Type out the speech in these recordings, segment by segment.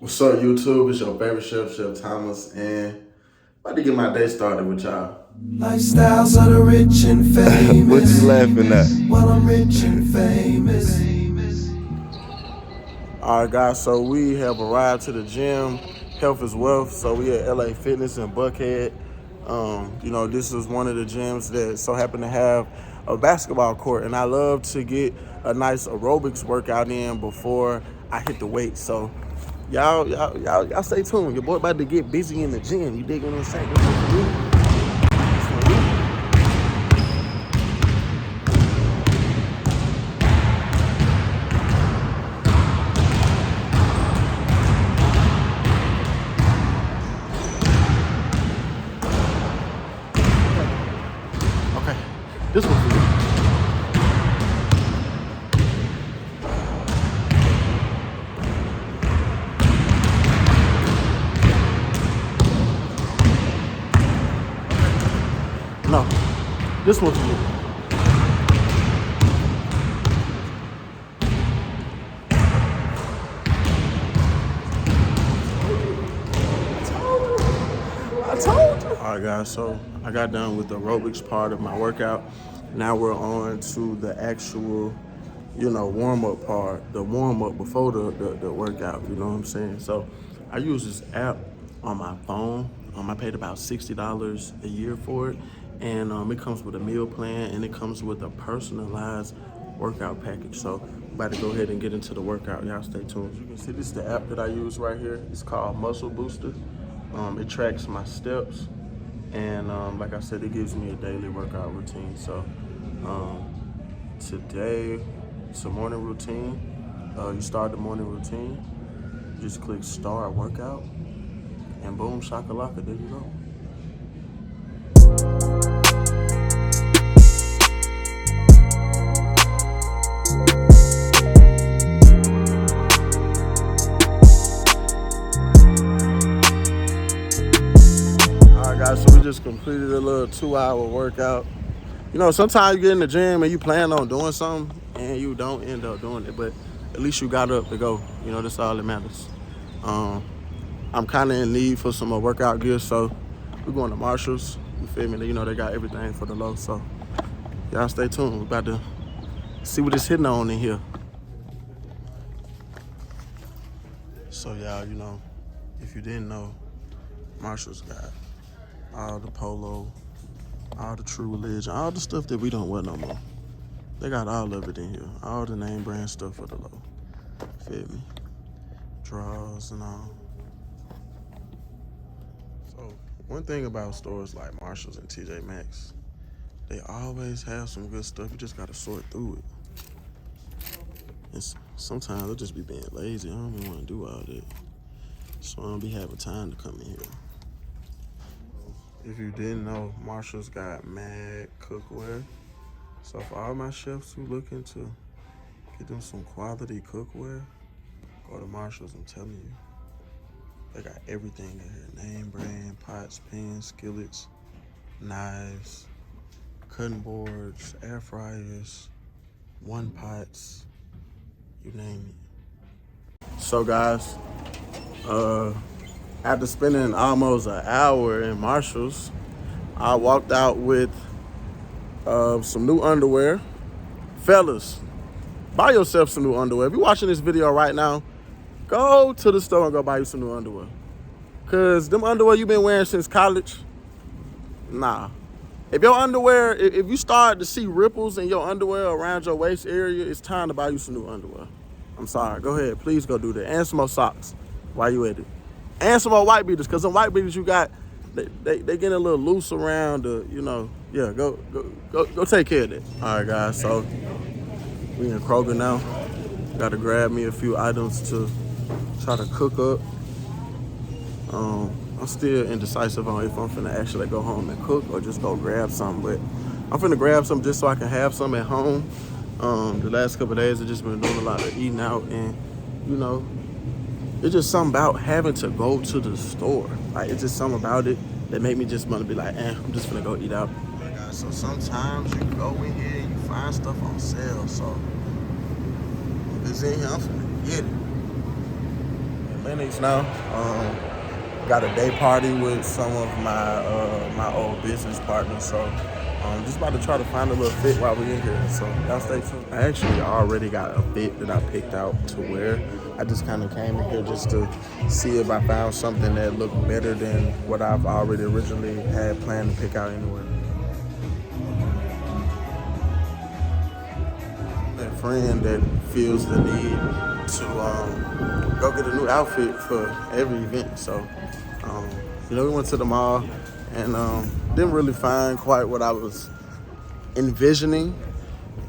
What's up, YouTube? It's your favorite chef, Chef Thomas, and about to get my day started with y'all. Lifestyles of the rich and famous. What you laughing at? Well, I'm rich and famous. All right, guys, so we have arrived to the gym. Health is wealth. So we at LA Fitness in Buckhead. This is one of the gyms that so happen to have a basketball court, and I love to get a nice aerobics workout in before I hit the weights. So y'all stay tuned. Your boy about to get busy in the gym. You dig what I'm saying? This is for you. This for you. Okay, this one for you. No, this one for you. I told you. All right, guys, so I got done with the aerobics part of my workout. Now we're on to the actual, warm-up part, the warm-up before the workout, you know what I'm saying? So I use this app on my phone. I paid about $60 a year for it, and it comes with a meal plan, and it comes with a personalized workout package. So I'm about to go ahead and get into the workout. Y'all stay tuned. You can see this is the app that I use right here. It's called Muscle Booster. It tracks my steps, and like I said, it gives me a daily workout routine. So today, it's a morning routine. You start the morning routine, just click start workout, and boom, shakalaka, there you go. Guys, so we just completed a little 2-hour workout. Sometimes you get in the gym and you plan on doing something and you don't end up doing it, but at least you got up to go. That's all that matters. I'm kind of in need for some more workout gear, so we're going to Marshall's. You feel me? They got everything for the low, so y'all stay tuned. We're about to see what it's hitting on in here. So y'all, if you didn't know, Marshall's got all the polo, all the True Religion, all the stuff that we don't wear no more. They got all of it in here. All the name brand stuff for the low. Feel me? Drawers and all. So one thing about stores like Marshall's and TJ Maxx, they always have some good stuff. You just gotta sort through it. And sometimes they'll just be being lazy. I don't even want to do all that. So I don't be having time to come in here. If you didn't know, Marshall's got mad cookware. So for all my chefs who looking to get them some quality cookware, go to Marshall's, I'm telling you. They got everything in here. Name brand, pots, pans, skillets, knives, cutting boards, air fryers, one pots, you name it. So guys, after spending almost an hour in Marshall's, I walked out with some new underwear. Fellas, buy yourself some new underwear. If you're watching this video right now, go to the store and go buy you some new underwear. Because them underwear you've been wearing since college, nah. If your underwear, if you start to see ripples in your underwear around your waist area, it's time to buy you some new underwear. I'm sorry. Go ahead. Please go do that. And some more socks while you at it. And some more white beaters, because some white beaters you got, they getting a little loose around the, yeah, go take care of that. All right, guys, so we in Kroger now. Got to grab me a few items to try to cook up. I'm still indecisive on if I'm finna actually go home and cook or just go grab something, but I'm finna grab some just so I can have some at home. The last couple of days I've just been doing a lot of eating out, and it's just something about having to go to the store. Like, it's just something about it that make me just want to be like, I'm just gonna go eat out. So sometimes you go in here and you find stuff on sale. So if it's in here, I'm finna get it. Linux now. Got a day party with some of my old business partners, so just about to try to find a little fit while we're in here. So y'all stay tuned. I actually already got a fit that I picked out to wear. I just kind of came in here just to see if I found something that looked better than what I've already originally had planned to pick out anyway. That friend that feels the need to go get a new outfit for every event. So, we went to the mall and didn't really find quite what I was envisioning.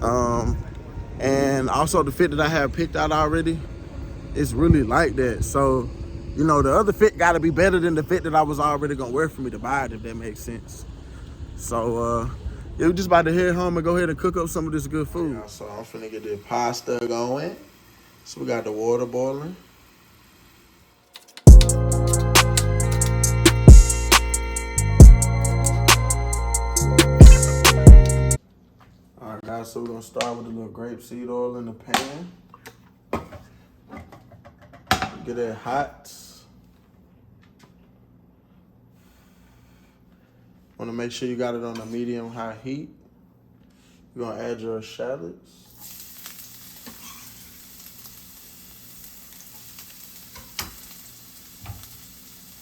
And also the fit that I had picked out already, it's really like that. So, the other fit got to be better than the fit that I was already going to wear for me to buy it, if that makes sense. So, yeah, we're just about to head home and go ahead and cook up some of this good food. Yeah, so I'm finna get the pasta going. So we got the water boiling. All right, guys, so we're gonna start with a little grapeseed oil in the pan. Get it hot. Want to make sure you got it on a medium-high heat. You're gonna add your shallots.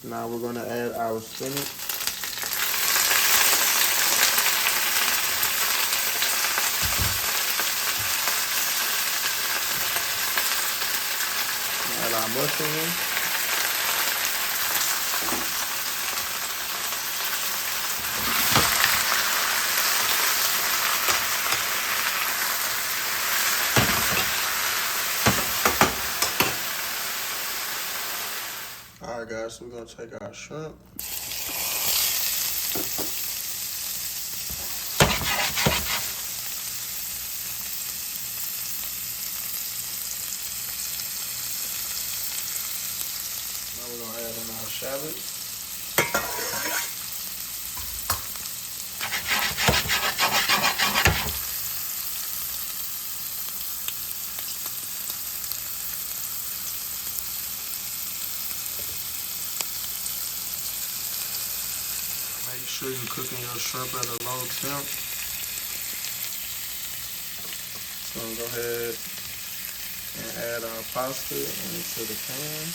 Now we're gonna add our spinach. Add our mushrooms. All right, guys, so we're gonna take our shrimp. Now we're gonna add in our shallots. Make sure you're cooking your shrimp at a low temp. So go ahead and add our pasta into the pan.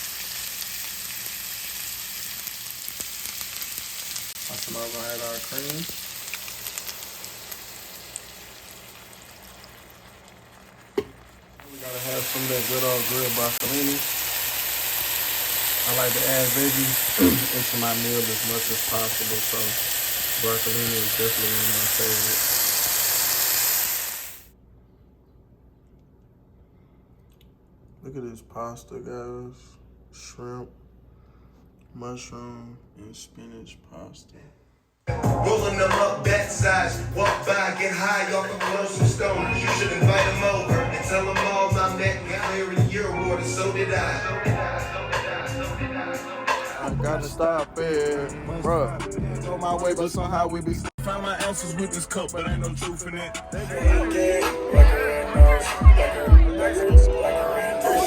Also, now we're gonna add our cream. We gotta have some of that good old grilled broccolini. I like to add veggies into my meal as much as possible, so broccolini is definitely one of my favorites. Look at this pasta, guys. Shrimp, mushroom, and spinach pasta. Rolling them up that size, walk by, get high off the closing stones. You should invite them over and tell them all I met me clearing your water, so did I. I got to stop it, bruh. On my way, but somehow we be find my answers with this cup, but ain't no truth in it.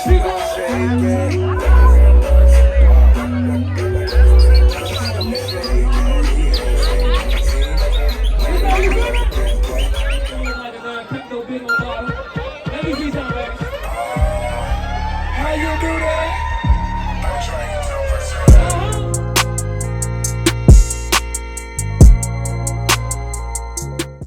She gon' shake it.